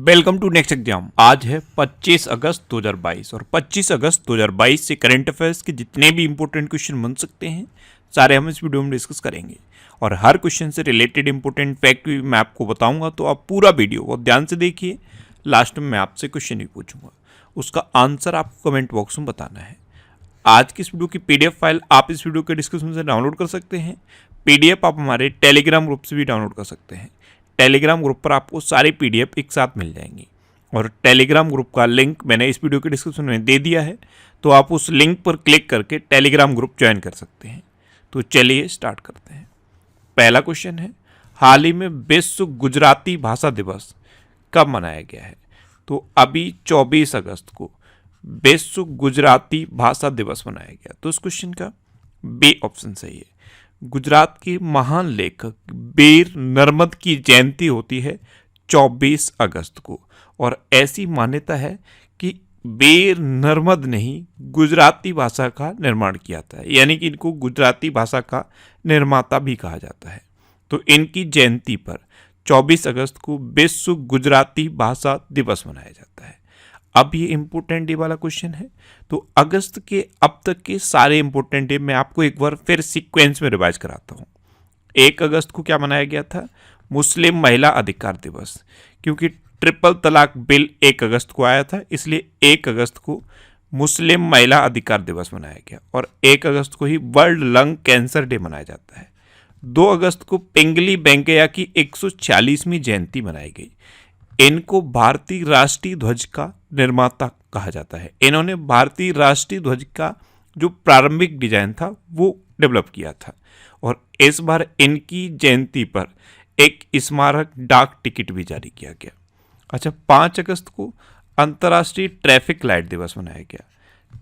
Welcome to next exam. आज है 25 अगस्त 2022 और 25 अगस्त 2022 से करंट अफेयर्स के जितने भी इंपॉर्टेंट क्वेश्चन बन सकते हैं सारे हम इस वीडियो में डिस्कस करेंगे और हर क्वेश्चन से रिलेटेड इंपॉर्टेंट फैक्ट भी मैं आपको बताऊंगा। तो आप पूरा वीडियो बहुत ध्यान से देखिए। लास्ट में मैं आपसे क्वेश्चन भी पूछूंगा, उसका आंसर आपको कमेंट बॉक्स में बताना है। आज की इस वीडियो की PDF फाइल आप इस वीडियो के डिस्क्रिप्शन से डाउनलोड कर सकते हैं। PDF आप हमारे टेलीग्राम ग्रुप से भी डाउनलोड कर सकते हैं। टेलीग्राम ग्रुप पर आपको सारी PDF एक साथ मिल जाएंगी और टेलीग्राम ग्रुप का लिंक मैंने इस वीडियो के डिस्क्रिप्शन में दे दिया है, तो आप उस लिंक पर क्लिक करके टेलीग्राम ग्रुप ज्वाइन कर सकते हैं। तो चलिए स्टार्ट करते हैं। पहला क्वेश्चन है, हाल ही में विश्व गुजराती भाषा दिवस कब मनाया गया है? तो अभी 24 अगस्त को विश्व गुजराती भाषा दिवस मनाया गया। तो इस क्वेश्चन का बी ऑप्शन सही है। गुजरात के महान लेखक वीर नर्मद की जयंती होती है 24 अगस्त को और ऐसी मान्यता है कि वीर नर्मद ने ही गुजराती भाषा का निर्माण किया था, यानी कि इनको गुजराती भाषा का निर्माता भी कहा जाता है। तो इनकी जयंती पर 24 अगस्त को विश्व गुजराती भाषा दिवस मनाया जाता है। अब ये इम्पोर्टेंट डे वाला क्वेश्चन है, तो अगस्त के अब तक के सारे इंपॉर्टेंट डे मैं आपको एक बार फिर सीक्वेंस में रिवाइज कराता हूँ। 1 अगस्त को क्या मनाया गया था? मुस्लिम महिला अधिकार दिवस, क्योंकि ट्रिपल तलाक बिल 1 अगस्त को आया था, इसलिए 1 अगस्त को मुस्लिम महिला अधिकार दिवस मनाया गया और 1 अगस्त को ही वर्ल्ड लंग कैंसर डे मनाया जाता है। 2 अगस्त को पिंगली वेंकैया की 146वीं जयंती मनाई गई। इनको भारतीय राष्ट्रीय ध्वज का निर्माता कहा जाता है। इन्होंने भारतीय राष्ट्रीय ध्वज का जो प्रारंभिक डिजाइन था वो डेवलप किया था और इस बार इनकी जयंती पर एक स्मारक डाक टिकट भी जारी किया गया। अच्छा, 5 अगस्त को अंतर्राष्ट्रीय ट्रैफिक लाइट दिवस मनाया गया।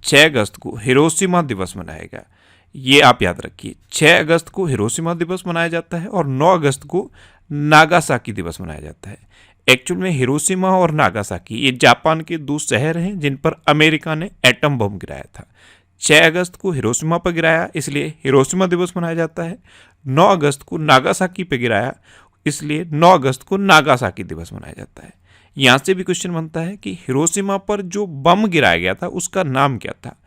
6 अगस्त को हिरोशिमा दिवस मनाया गया। ये आप याद रखिए, 6 अगस्त को हिरोशिमा दिवस मनाया जाता है और 9 अगस्त को नागासाकी दिवस मनाया जाता है। एक्चुअल में हिरोशिमा और नागासाकी ये जापान के 2 शहर हैं जिन पर अमेरिका ने एटम बम गिराया था। 6 अगस्त को हिरोशिमा पर गिराया, इसलिए हिरोशिमा दिवस मनाया जाता है। 9 अगस्त को नागासाकी पर गिराया, इसलिए 9 अगस्त को नागासाकी दिवस मनाया जाता है। यहाँ से भी क्वेश्चन बनता है कि हिरोशिमा पर जो बम गिराया गया था उसका नाम क्या था?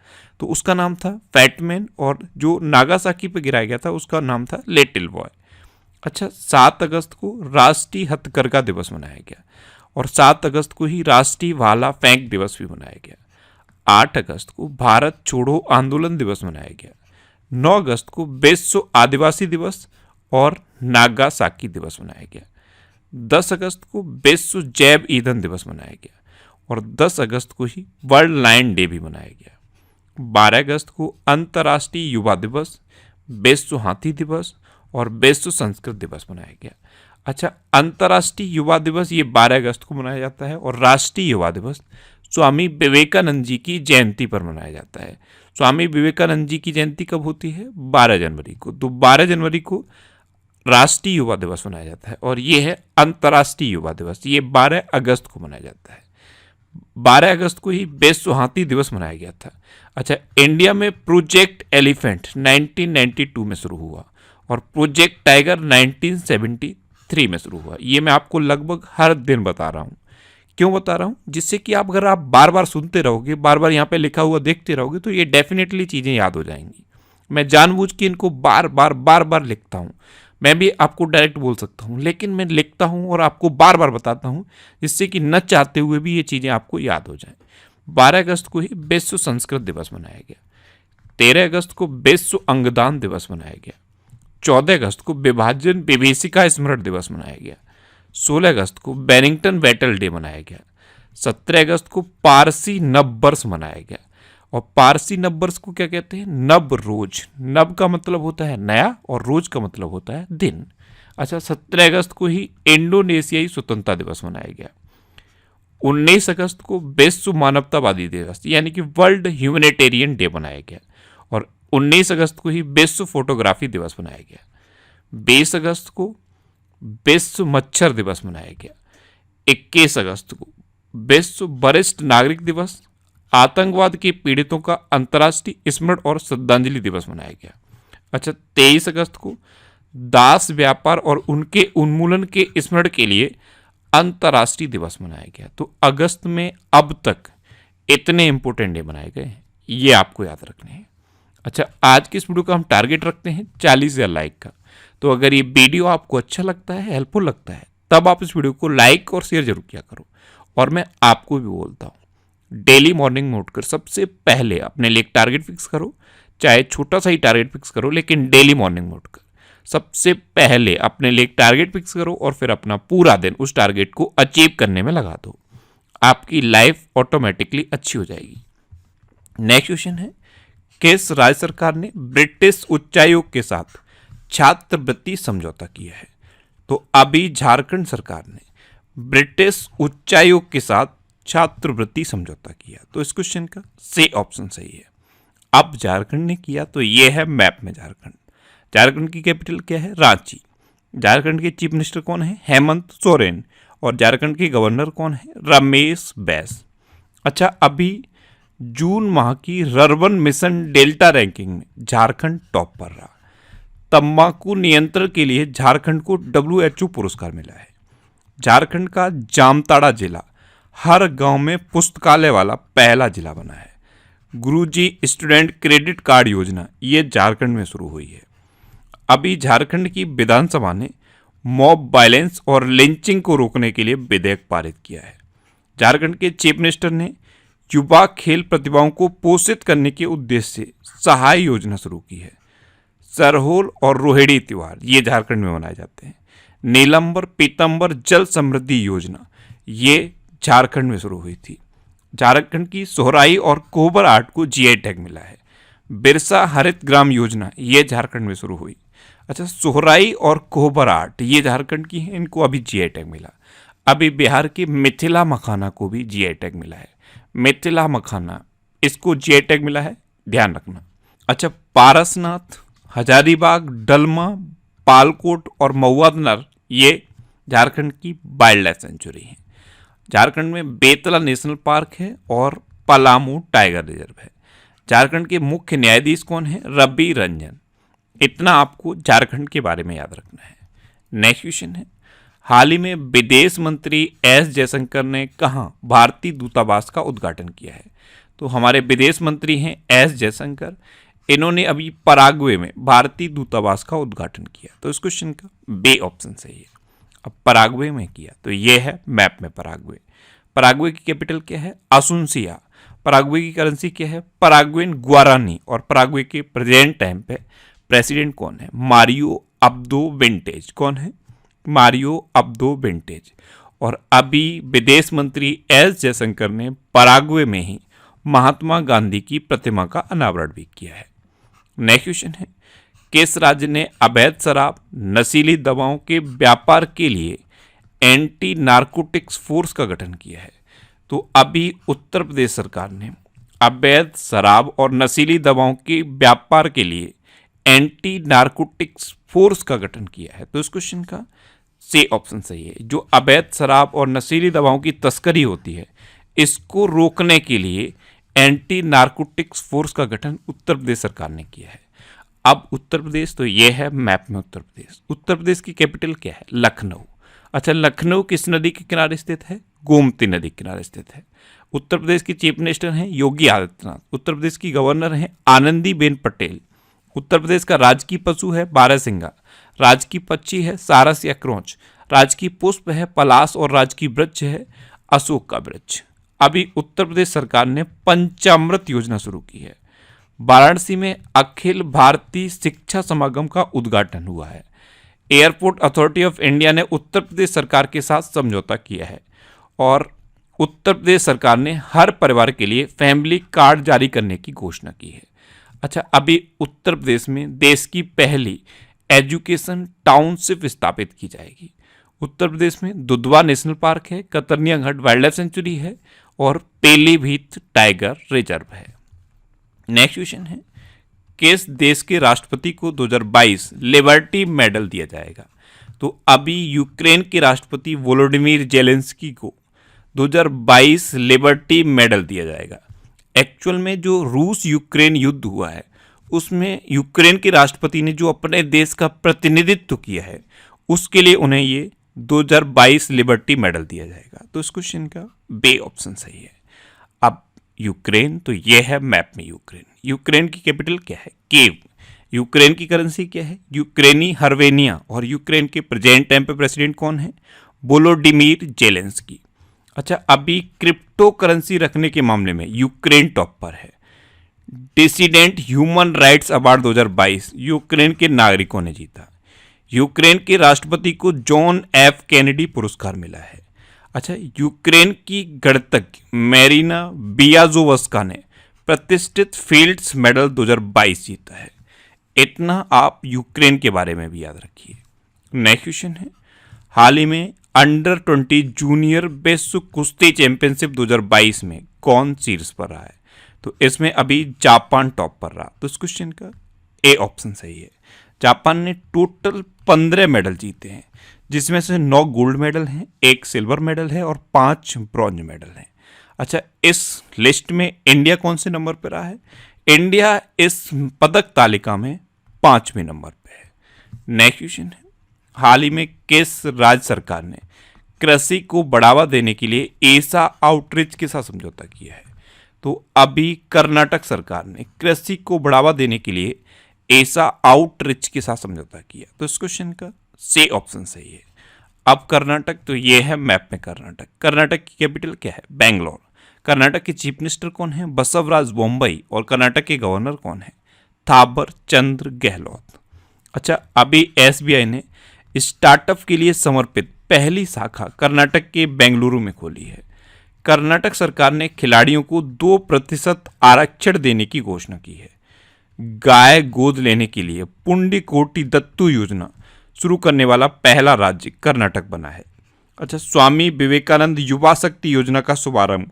तो उसका नाम था फैटमैन और जो नागासाकी पर गिराया गया था उसका नाम था लिटिल बॉय। अच्छा, 7 अगस्त को राष्ट्रीय हथकरघा दिवस मनाया गया और 7 अगस्त को ही राष्ट्रीय भाला फेंक दिवस भी मनाया गया। 8 अगस्त को भारत छोड़ो आंदोलन दिवस मनाया गया। 9 अगस्त को विश्व आदिवासी दिवस और नागासाकी दिवस मनाया गया। 10 अगस्त को विश्व जैव ईंधन दिवस मनाया गया और 10 अगस्त को ही वर्ल्ड लायन डे भी मनाया गया। 12 अगस्त को अंतर्राष्ट्रीय युवा दिवस, विश्व हाथी दिवस और विश्व संस्कृत दिवस मनाया गया। अच्छा, अंतर्राष्ट्रीय युवा दिवस ये 12 अगस्त को मनाया जाता है और राष्ट्रीय युवा दिवस स्वामी विवेकानंद जी की जयंती पर मनाया जाता है। स्वामी विवेकानंद जी की जयंती कब होती है? 12 जनवरी को। तो 12 जनवरी को राष्ट्रीय युवा दिवस मनाया जाता है और ये है अंतर्राष्ट्रीय युवा दिवस, ये 12 अगस्त को मनाया जाता है। 12 अगस्त को ही विश्व हाथी दिवस मनाया गया था। अच्छा, इंडिया में प्रोजेक्ट एलिफेंट 1992 में शुरू हुआ और प्रोजेक्ट टाइगर 1973 में शुरू हुआ। ये मैं आपको लगभग हर दिन बता रहा हूँ। क्यों बता रहा हूँ? जिससे कि अगर आप बार बार सुनते रहोगे, बार बार यहाँ पे लिखा हुआ देखते रहोगे तो ये डेफिनेटली चीज़ें याद हो जाएंगी। मैं जानबूझ के इनको बार बार लिखता हूँ। मैं भी आपको डायरेक्ट बोल सकता हूँ, लेकिन मैं लिखता हूँ और आपको बार बार बताता हूँ जिससे कि न चाहते हुए भी ये चीज़ें आपको याद हो जाएं। 12 अगस्त को ही विश्व संस्कृत दिवस मनाया गया। 13 अगस्त को विश्व अंगदान दिवस मनाया गया। 14 अगस्त को विभाजन विभीषिका स्मरण दिवस मनाया गया। 16 अगस्त को बैरिंगटन बैटल डे मनाया गया। 17 अगस्त को पारसी नव वर्ष मनाया गया और पारसी नव वर्ष को क्या कहते हैं? नव रोज। नव का मतलब होता है नया और रोज का मतलब होता है दिन। अच्छा, 17 अगस्त को ही इंडोनेशियाई स्वतंत्रता दिवस मनाया गया। 19 अगस्त को विश्व मानवतावादी दिवस यानी कि वर्ल्ड ह्यूमैनिटेरियन डे मनाया गया और 19 अगस्त को ही विश्व फोटोग्राफी दिवस मनाया गया। 20 अगस्त को विश्व मच्छर दिवस मनाया गया। 21 अगस्त को विश्व वरिष्ठ नागरिक दिवस, आतंकवाद के पीड़ितों का अंतर्राष्ट्रीय स्मरण और श्रद्धांजलि दिवस मनाया गया। अच्छा, 23 अगस्त को दास व्यापार और उनके उन्मूलन के स्मरण के लिए अंतर्राष्ट्रीय दिवस मनाया गया। तो अगस्त में अब तक इतने इंपॉर्टेंट डे मनाए गए हैं, ये आपको याद रखने हैं। अच्छा, आज की इस वीडियो का हम टारगेट रखते हैं 40,000 लाइक का। तो अगर ये वीडियो आपको अच्छा लगता है, हेल्पफुल लगता है, तब आप इस वीडियो को लाइक और शेयर जरूर किया करो। और मैं आपको भी बोलता हूँ, डेली मॉर्निंग में उठकर सबसे पहले अपने लिए एक टारगेट फिक्स करो, चाहे छोटा सा ही टारगेट फिक्स करो, लेकिन डेली मॉर्निंग में उठकर सबसे पहले अपने लिए एक टारगेट फिक्स करो और फिर अपना पूरा दिन उस टारगेट को अचीव करने में लगा दो। आपकी लाइफ ऑटोमेटिकली अच्छी हो जाएगी। नेक्स्ट क्वेश्चन है, किस राज्य सरकार ने ब्रिटिश उच्चायोग के साथ छात्रवृत्ति समझौता किया है? तो अभी झारखंड सरकार ने ब्रिटिश उच्चायोग के साथ छात्रवृत्ति समझौता किया। तो इस क्वेश्चन का सी ऑप्शन सही है। अब झारखंड ने किया, तो ये है मैप में झारखंड। झारखंड की कैपिटल क्या है? रांची। झारखंड के चीफ मिनिस्टर कौन है? हेमंत सोरेन। और झारखंड के गवर्नर कौन है? रमेश बैस। अच्छा, अभी जून माह की रर्बन मिशन डेल्टा रैंकिंग में झारखंड टॉप पर रहा। तंबाकू नियंत्रण के लिए झारखंड को WHO पुरस्कार मिला है। झारखंड का जामताड़ा जिला हर गांव में पुस्तकालय वाला पहला जिला बना है। गुरुजी स्टूडेंट क्रेडिट कार्ड योजना ये झारखंड में शुरू हुई है। अभी झारखंड की विधानसभा ने मॉब वायलेंस और लिंचिंग को रोकने के लिए विधेयक पारित किया है। झारखंड के चीफ मिनिस्टर ने युवा खेल प्रतिभाओं को पोषित करने के उद्देश्य से सहाय योजना शुरू की है। सरहोल और रोहिणी त्योहार ये झारखंड में मनाए जाते हैं। नीलंबर पीतंबर जल समृद्धि योजना ये झारखंड में शुरू हुई थी। झारखंड की सोहराई और कोबर आर्ट को GI टैग मिला है। बिरसा हरित ग्राम योजना ये झारखंड में शुरू हुई। अच्छा, सोहराई और कोबर आर्ट ये झारखंड की है, इनको अभी GI टैग मिला। अभी बिहार के मिथिला मखाना को भी GI टैग मिला है। मिथिला मखाना इसको GI टैग मिला है, ध्यान रखना। अच्छा, पारसनाथ, हजारीबाग, डलमा, पालकोट और मऊआदनर ये झारखंड की वाइल्ड लाइफ सेंचुरी है। झारखंड में बेतला नेशनल पार्क है और पलामू टाइगर रिजर्व है। झारखंड के मुख्य न्यायाधीश कौन है? रवि रंजन। इतना आपको झारखंड के बारे में याद रखना है। नेक्स्ट क्वेश्चन है, हाल ही में विदेश मंत्री S जयशंकर ने कहाँ भारतीय दूतावास का उद्घाटन किया है? तो हमारे विदेश मंत्री हैं S जयशंकर। इन्होंने अभी पराग्वे में भारतीय दूतावास का उद्घाटन किया। तो इस क्वेश्चन का बी ऑप्शन सही है। अब पराग्वे में किया, तो ये है मैप में पराग्वे। पराग्वे की कैपिटल क्या है? असुंसिया। पराग्वे की करेंसी क्या है? पराग्वेन गुआरानी। और पराग्वे के प्रेजेंट टाइम पे प्रेसिडेंट कौन है? Mario Abdo vintage. कौन है? Mario Abdo vintage. और अभी विदेश मंत्री S जयशंकर ने पराग्वे में ही महात्मा गांधी की प्रतिमा का अनावरण भी किया है। नेक्स्ट क्वेश्चन है, किस राज्य ने अवैध शराब नशीली दवाओं के व्यापार के लिए एंटी नार्कोटिक्स फोर्स का गठन किया है? तो अभी उत्तर प्रदेश सरकार ने अवैध शराब और नशीली दवाओं के व्यापार के लिए एंटी नार्कोटिक्स फोर्स का गठन किया है। तो इस क्वेश्चन का सी ऑप्शन सही है। जो अवैध शराब और नशीली दवाओं की तस्करी होती है, इसको रोकने के लिए एंटी नार्कोटिक्स फोर्स का गठन उत्तर प्रदेश सरकार ने किया है। अब उत्तर प्रदेश, तो ये है मैप में उत्तर प्रदेश। उत्तर प्रदेश की कैपिटल क्या है? लखनऊ। अच्छा, लखनऊ किस नदी के किनारे स्थित है? गोमती नदी के किनारे स्थित है। उत्तर प्रदेश की चीफ मिनिस्टर हैं योगी आदित्यनाथ। उत्तर प्रदेश की गवर्नर हैं आनंदीबेन पटेल। उत्तर प्रदेश का राजकीय पशु है बारहसिंगा। राजकीय पक्षी है सारस या क्रोंच। राजकीय पुष्प है पलाश और राजकीय वृक्ष है अशोक का वृक्ष। अभी उत्तर प्रदेश सरकार ने पंचामृत योजना शुरू की है। वाराणसी में अखिल भारतीय शिक्षा समागम का उद्घाटन हुआ है। एयरपोर्ट अथॉरिटी ऑफ इंडिया ने उत्तर प्रदेश सरकार के साथ समझौता किया है और उत्तर प्रदेश सरकार ने हर परिवार के लिए फैमिली कार्ड जारी करने की घोषणा की है। अच्छा, अभी उत्तर प्रदेश में देश की पहली एजुकेशन टाउनशिप स्थापित की जाएगी। उत्तर प्रदेश में दुधवा नेशनल पार्क है, कतरनिया घाट वाइल्ड लाइफ सेंचुरी है और पीलीभीत टाइगर रिजर्व है। नेक्स्ट क्वेश्चन है, किस देश के राष्ट्रपति को 2022 लिबर्टी मेडल दिया जाएगा? तो अभी यूक्रेन के राष्ट्रपति वोलोडिमिर जेलेंस्की को 2022 लिबर्टी मेडल दिया जाएगा। एक्चुअल में जो रूस यूक्रेन युद्ध हुआ है उसमें यूक्रेन के राष्ट्रपति ने जो अपने देश का प्रतिनिधित्व किया है उसके लिए उन्हें ये 2022 लिबर्टी मेडल दिया जाएगा? तो इस क्वेश्चन का बी ऑप्शन सही है। अब यूक्रेन, तो ये है मैप में यूक्रेन। यूक्रेन की कैपिटल क्या है? कीव। यूक्रेन की करेंसी क्या है? यूक्रेनी हर्वेनिया। और यूक्रेन के प्रेजेंट टाइम पे प्रेसिडेंट कौन है? Volodymyr Zelensky. अच्छा, अभी क्रिप्टो करेंसी रखने के मामले में यूक्रेन टॉप पर है। Dissident human rights award 2022 Ukraine के नागरिकों ने जीता। यूक्रेन के राष्ट्रपति को जॉन एफ कैनेडी पुरस्कार मिला है। अच्छा, यूक्रेन की गणितज्ञ मेरिना बियाजोवस्का ने प्रतिष्ठित फील्ड्स मेडल 2022 जीता है। इतना आप यूक्रेन के बारे में भी याद रखिए। नेक्स्ट क्वेश्चन है, हाल ही में अंडर 20 जूनियर विश्व कुश्ती चैंपियनशिप 2022 में कौन शीर्ष पर रहा है? तो इसमें अभी जापान टॉप पर रहा। तो इस क्वेश्चन का ए ऑप्शन सही है। जापान ने टोटल 15 मेडल जीते हैं, जिसमें से 9 गोल्ड मेडल हैं, 1 सिल्वर मेडल है और 5 ब्रॉन्ज मेडल हैं। अच्छा, इस लिस्ट में इंडिया कौन से नंबर पर रहा है? इंडिया इस पदक तालिका में 5वें नंबर पे है। नेक्स्ट क्वेश्चन है, हाल ही में किस राज्य सरकार ने कृषि को बढ़ावा देने के लिए एसा आउटरीच के साथ समझौता किया है? तो अभी कर्नाटक सरकार ने कृषि को बढ़ावा देने के लिए एसा आउटरीच के साथ समझौता किया। तो इस क्वेश्चन का सी ऑप्शन सही है। अब कर्नाटक, तो ये है मैप में कर्नाटक। कर्नाटक की कैपिटल क्या है? बेंगलोर। कर्नाटक के चीफ मिनिस्टर कौन है? बसवराज बोम्बई। और कर्नाटक के गवर्नर कौन है? थावर चंद्र गहलोत। अच्छा, अभी एसबीआई ने स्टार्टअप के लिए समर्पित पहली शाखा कर्नाटक के बेंगलुरु में खोली है। कर्नाटक सरकार ने खिलाड़ियों को 2% आरक्षण देने की घोषणा की है। गाय गोद लेने के लिए पुंडीकोटी दत्तू योजना शुरू करने वाला पहला राज्य कर्नाटक बना है। अच्छा, स्वामी विवेकानंद युवा शक्ति योजना का शुभारंभ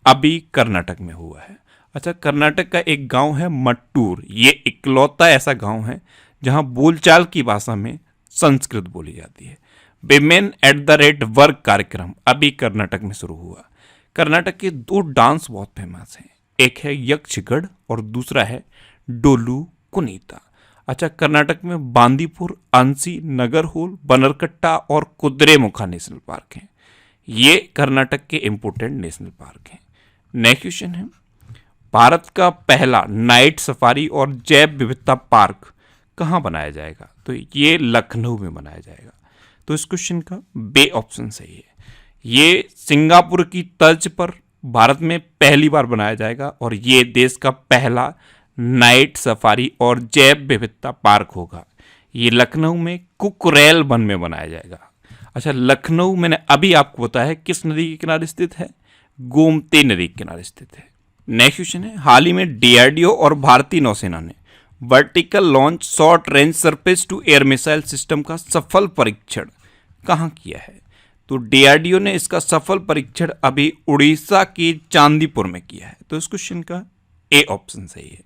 अभी कर्नाटक में हुआ है। अच्छा, कर्नाटक का एक गांव है मट्टूर। ये इकलौता ऐसा गांव है जहां बोलचाल की भाषा में संस्कृत बोली जाती है। Women at the rate work कार्यक्रम अभी कर्नाटक में शुरू हुआ। कर्नाटक के 2 डांस बहुत फेमस हैं, एक है यक्षगढ़ और दूसरा है डोलू कुनीता। अच्छा, कर्नाटक में बांदीपुर, अंसी, नगरहोल, बनरकट्टा और कुद्रेमुखा नेशनल पार्क हैं। ये कर्नाटक के इंपोर्टेंट नेशनल पार्क हैं। नेक्स्ट क्वेश्चन है, भारत का पहला नाइट सफारी और जैव विविधता पार्क कहाँ बनाया जाएगा? तो ये लखनऊ में बनाया जाएगा। तो इस क्वेश्चन का बी ऑप्शन सही है। ये सिंगापुर की तर्ज पर भारत में पहली बार बनाया जाएगा और ये देश का पहला नाइट सफारी और जैव विविधता पार्क होगा। ये लखनऊ में कुकरेल वन में बनाया जाएगा। अच्छा, लखनऊ मैंने अभी आपको बताया किस नदी के किनारे स्थित है? गोमती नदी के किनारे स्थित है। नेक्स्ट क्वेश्चन है, हाल ही में डीआरडीओ और भारतीय नौसेना ने vertical launch short range surface to air missile system का सफल परीक्षण कहाँ किया है? तो डीआरडीओ ने इसका सफल परीक्षण अभी उड़ीसा के चांदीपुर में किया है। तो इस क्वेश्चन का ए ऑप्शन सही है।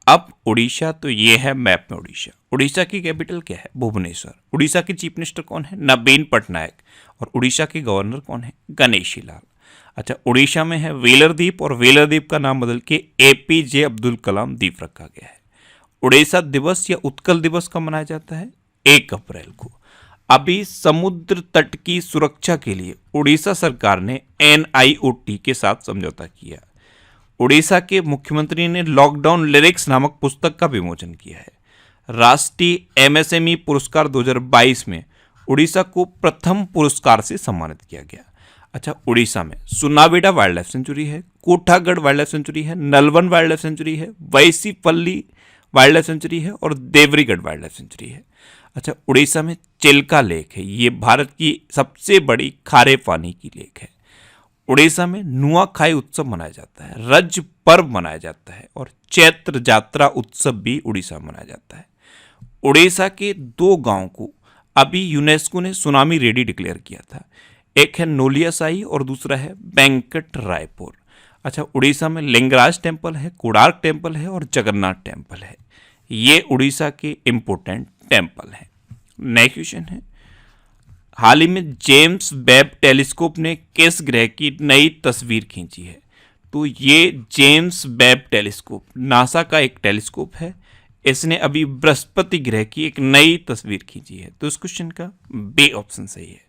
अब उड़ीसा, तो ये है मैप में उड़ीसा। उड़ीसा की कैपिटल क्या है? भुवनेश्वर। उड़ीसा के चीफ मिनिस्टर कौन है? नवीन पटनायक। और उड़ीसा के गवर्नर कौन है? गणेशी लाल। अच्छा, उड़ीसा में है वेलर द्वीप और वेलर द्वीप का नाम बदल के एपीजे अब्दुल कलाम द्वीप रखा गया है। उड़ीसा दिवस या उत्कल दिवस कब मनाया जाता है? 1 अप्रैल को। अभी समुद्र तट की सुरक्षा के लिए उड़ीसा सरकार ने एनआईओटी के साथ समझौता किया। उड़ीसा के मुख्यमंत्री ने लॉकडाउन लिरिक्स नामक पुस्तक का विमोचन किया है। राष्ट्रीय एमएसएमई पुरस्कार 2022 में उड़ीसा को प्रथम पुरस्कार से सम्मानित किया गया। अच्छा, उड़ीसा में सुनाबेड़ा वाइल्ड लाइफ सेंचुरी है, कोठागढ़ वाइल्ड लाइफ सेंचुरी है, नलवन वाइल्ड लाइफ सेंचुरी है, वैसीपल्ली वाइल्ड लाइफ सेंचुरी है और देवरीगढ़ वाइल्ड लाइफ सेंचुरी है। अच्छा, उड़ीसा में चिल्का लेक है। ये भारत की सबसे बड़ी खारे पानी की लेक है। उड़ीसा में नुआखाई उत्सव मनाया जाता है, रज पर्व मनाया जाता है और चैत्र यात्रा उत्सव भी उड़ीसा में मनाया जाता है। उड़ीसा के 2 गांव को अभी यूनेस्को ने सुनामी रेडी डिक्लेयर किया था। एक है नोलियासाई और दूसरा है वेंकट रायपुर। अच्छा, उड़ीसा में लिंगराज टेम्पल है, कोणार्क टेम्पल है और जगन्नाथ टेम्पल है। ये उड़ीसा के इम्पोर्टेंट टेम्पल हैं। नेक्स्ट क्वेश्चन है, हाल ही में जेम्स वेब टेलीस्कोप ने किस ग्रह की नई तस्वीर खींची है? तो ये जेम्स वेब टेलीस्कोप नासा का एक टेलीस्कोप है। इसने अभी बृहस्पति ग्रह की एक नई तस्वीर खींची है। तो इस क्वेश्चन का बी ऑप्शन सही है।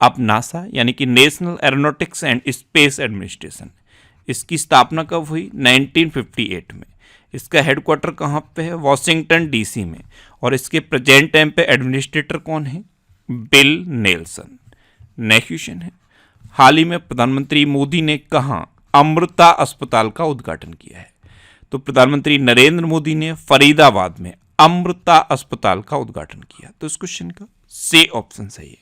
अब नासा यानी कि national aeronautics and space administration, इसकी स्थापना कब हुई? 1958 में। इसका हेडक्वार्टर कहाँ पे है? वॉशिंगटन डीसी में। और इसके प्रेजेंट टाइम पे एडमिनिस्ट्रेटर कौन है? Bill Nelson. नेक्स्ट क्वेश्चन है, हाल ही में प्रधानमंत्री मोदी ने कहाँ अमृता अस्पताल का उद्घाटन किया है? तो प्रधानमंत्री नरेंद्र मोदी ने फरीदाबाद में अमृता अस्पताल का उद्घाटन किया। तो इस क्वेश्चन का सी ऑप्शन सही है।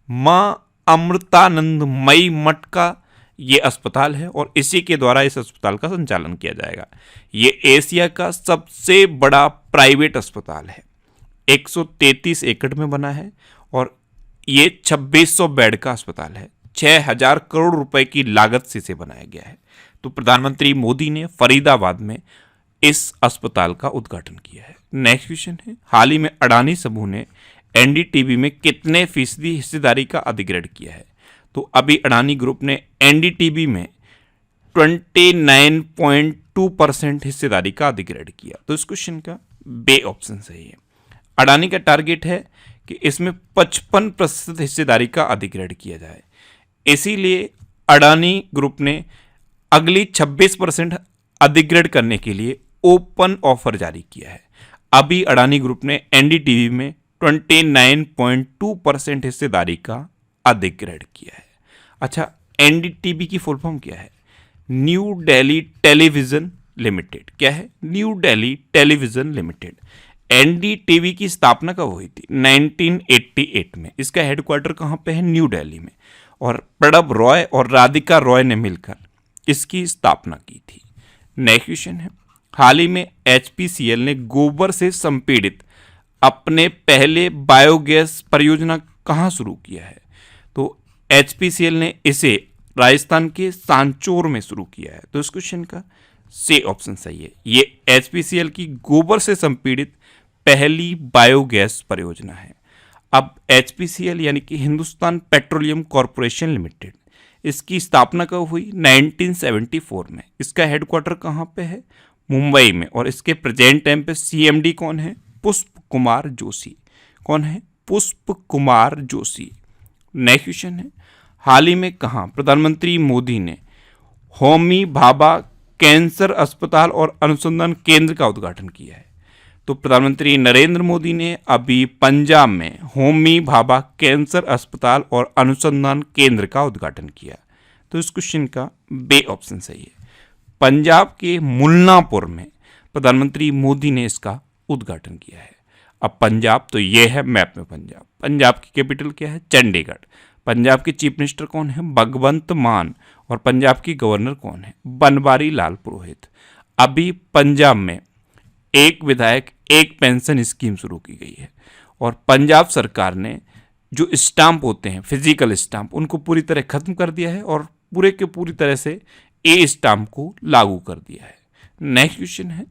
मां अमृतानंदमयी मठ का ये अस्पताल है और इसी के द्वारा इस अस्पताल का संचालन किया जाएगा। ये एशिया का सबसे बड़ा प्राइवेट अस्पताल है। 133 एकड़ में बना है और ये 2600 बेड का अस्पताल है। 6000 करोड़ रुपए की लागत से इसे बनाया गया है। तो प्रधानमंत्री मोदी ने फरीदाबाद में इस अस्पताल का उद्घाटन किया है। नेक्स्ट क्वेश्चन है, हाल ही में अडानी समूह ने एनडीटीवी में कितने फीसदी हिस्सेदारी का अधिग्रहण किया है? तो अभी अडानी ग्रुप ने एनडीटीवी में 29.2% हिस्सेदारी का अधिग्रहण किया। तो इस क्वेश्चन का बी ऑप्शन सही है। अडानी का टारगेट है कि इसमें 55% हिस्सेदारी का अधिग्रहण किया जाए। इसीलिए अडानी ग्रुप ने अगली 26% अधिग्रहण करने के लिए ओपन ऑफर जारी किया है। अभी अडानी ग्रुप ने एनडीटीवी में 29.2% हिस्सेदारी का अधिग्रहण किया है। अच्छा, एनडीटीवी की फुल फॉर्म क्या है? New Delhi television limited. क्या है? New Delhi television limited. NDTV की स्थापना कब हुई थी? 1988 में। इसका हेडक्वार्टर कहाँ पे है? न्यू दिल्ली में। और प्रणब रॉय और राधिका रॉय ने मिलकर इसकी स्थापना की थी। नेक्स्ट क्वेश्चन है, हाल ही में एचपीसीएल ने गोबर से संपीड़ित अपने पहले बायोगैस परियोजना कहाँ शुरू किया है? तो एचपीसीएल ने इसे राजस्थान के सांचौर में शुरू किया है। तो इस क्वेश्चन का सी ऑप्शन सही है। ये एचपीसीएल की गोबर से संपीड़ित पहली बायोगैस परियोजना है। अब एचपीसीएल यानी कि हिंदुस्तान पेट्रोलियम कॉरपोरेशन लिमिटेड, इसकी स्थापना कब हुई? 1974 में। इसका हेडक्वार्टर कहाँ पे है? मुंबई में। और इसके प्रेजेंट टाइम पे सीएमडी कौन है? पुष्प कुमार जोशी। कौन है? पुष्प कुमार जोशी। नेक्स्ट क्वेश्चन है, हाल ही में कहाँ प्रधानमंत्री मोदी ने होमी भाभा कैंसर अस्पताल और अनुसंधान केंद्र का उद्घाटन किया है? तो प्रधानमंत्री नरेंद्र मोदी ने अभी पंजाब में होमी भाभा कैंसर अस्पताल और अनुसंधान केंद्र का उद्घाटन किया। तो इस क्वेश्चन का बी ऑप्शन सही है। पंजाब के मुल्लांपुर में प्रधानमंत्री मोदी ने इसका उद्घाटन किया है। अब पंजाब तो ये है मैप में पंजाब। पंजाब की कैपिटल क्या है? चंडीगढ़। पंजाब के चीफ मिनिस्टर कौन है? भगवंत मान। और पंजाब की गवर्नर कौन है? बनवारी लाल पुरोहित। अभी पंजाब में एक विधायक एक पेंशन स्कीम शुरू की गई है और पंजाब सरकार ने जो स्टाम्प होते हैं फिजिकल स्टाम्प, उनको पूरी तरह खत्म कर दिया है और पूरे के पूरी तरह से ए स्टाम्प को लागू कर दिया है। नेक्स्ट क्वेश्चन है,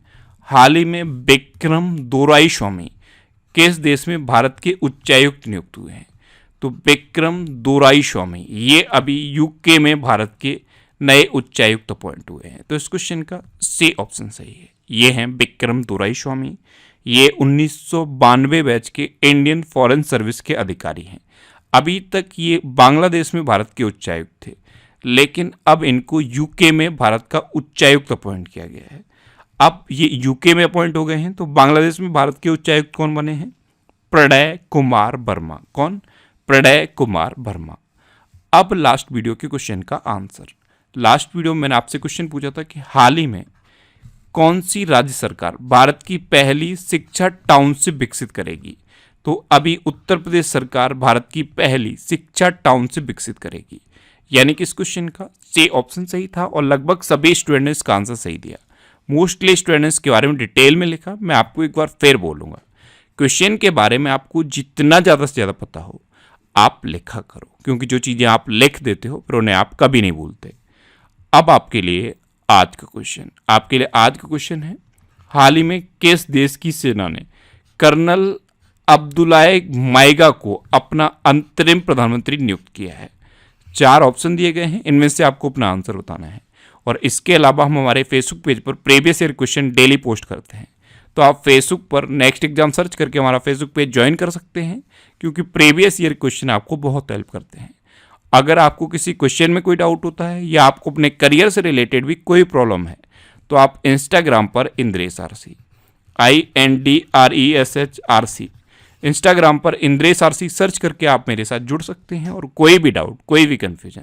हाल ही में विक्रम दोराईस्वामी किस देश में भारत के उच्चायुक्त नियुक्त हुए हैं? तो विक्रम दोराईस्वामी ये अभी यूके में भारत के नए उच्चायुक्त अपॉइंट हुए हैं। तो इस क्वेश्चन का सी ऑप्शन सही है। ये हैं विक्रम दोराईस्वामी। ये 1992 बैच के इंडियन फॉरेन सर्विस के अधिकारी हैं। अभी तक ये बांग्लादेश में भारत के उच्चायुक्त थे, लेकिन अब इनको यूके में भारत का उच्चायुक्त अपॉइंट किया गया है। अब ये यूके में अपॉइंट हो गए हैं, तो बांग्लादेश में भारत के उच्चायुक्त कौन बने हैं? प्रणय कुमार वर्मा। कौन? प्रणय कुमार वर्मा। अब लास्ट वीडियो के क्वेश्चन का आंसर। लास्ट वीडियो में मैंने आपसे क्वेश्चन पूछा था कि हाल ही में कौन सी राज्य सरकार भारत की पहली शिक्षा टाउनशिप विकसित करेगी? तो अभी उत्तर प्रदेश सरकार भारत की पहली शिक्षा टाउनशिप विकसित करेगी। यानी कि इस क्वेश्चन का सी ऑप्शन सही था और लगभग सभी स्टूडेंट ने इसका आंसर सही दिया। मोस्टली स्टूडेंट्स के बारे में डिटेल में लिखा। मैं आपको एक बार फिर बोलूँगा, क्वेश्चन के बारे में आपको जितना ज़्यादा से ज़्यादा पता हो आप लिखा करो, क्योंकि जो चीज़ें आप लिख देते हो फिर उन्हें आप कभी नहीं भूलते। अब आपके लिए आज का क्वेश्चन है, हाल ही में किस देश की सेना ने कर्नल अब्दुल्लाह माइगा को अपना अंतरिम प्रधानमंत्री नियुक्त किया है? 4 ऑप्शन दिए गए हैं, इनमें से आपको अपना आंसर बताना है। और इसके अलावा हम हमारे फेसबुक पेज पर previous year question daily post करते हैं, तो आप फेसबुक पर नेक्स्ट एग्जाम सर्च करके हमारा फेसबुक पेज ज्वाइन कर सकते हैं, क्योंकि प्रीवियस ईयर क्वेश्चन आपको बहुत हेल्प करते हैं। अगर आपको किसी क्वेश्चन में कोई डाउट होता है या आपको अपने करियर से रिलेटेड भी कोई प्रॉब्लम है, तो आप इंस्टाग्राम पर इंद्रेश आरसी INDRESHRC इंस्टाग्राम पर इंद्रेश आरसी सर्च करके आप मेरे साथ जुड़ सकते हैं और कोई भी डाउट, कोई भी confusion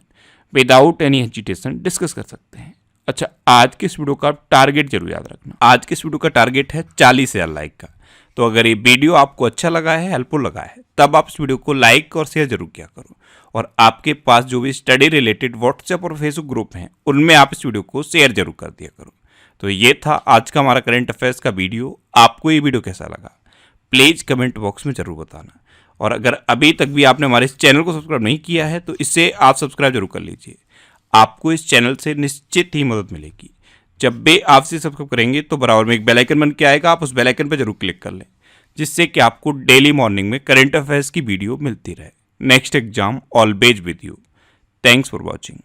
without any hesitation discuss कर सकते हैं। अच्छा, आज के इस वीडियो का टारगेट जरूर याद रखना। आज के इस वीडियो का टारगेट है 40,000 लाइक का। तो अगर ये वीडियो आपको अच्छा लगा है, हेल्पफुल लगा है, तब आप इस वीडियो को लाइक और शेयर जरूर किया करो। और आपके पास जो भी स्टडी रिलेटेड व्हाट्सएप और फेसबुक ग्रुप हैं, उनमें आप इस वीडियो को शेयर जरूर कर दिया करो। तो ये था आज का हमारा करंट अफेयर्स का वीडियो। आपको ये वीडियो कैसा लगा प्लीज़ कमेंट बॉक्स में जरूर बताना। और अगर अभी तक भी आपने हमारे इस चैनल को सब्सक्राइब नहीं किया है, तो इससे आप सब्सक्राइब जरूर कर लीजिए। आपको इस चैनल से निश्चित ही मदद मिलेगी। जब भी आप इसे सब्सक्राइब करेंगे तो बराबर में एक बेल आइकन बन के आएगा, आप उस बेल आइकन पर जरूर क्लिक कर लें, जिससे कि आपको डेली मॉर्निंग में करंट अफेयर्स की वीडियो मिलती रहे। Next exam always with you. Thanks for watching.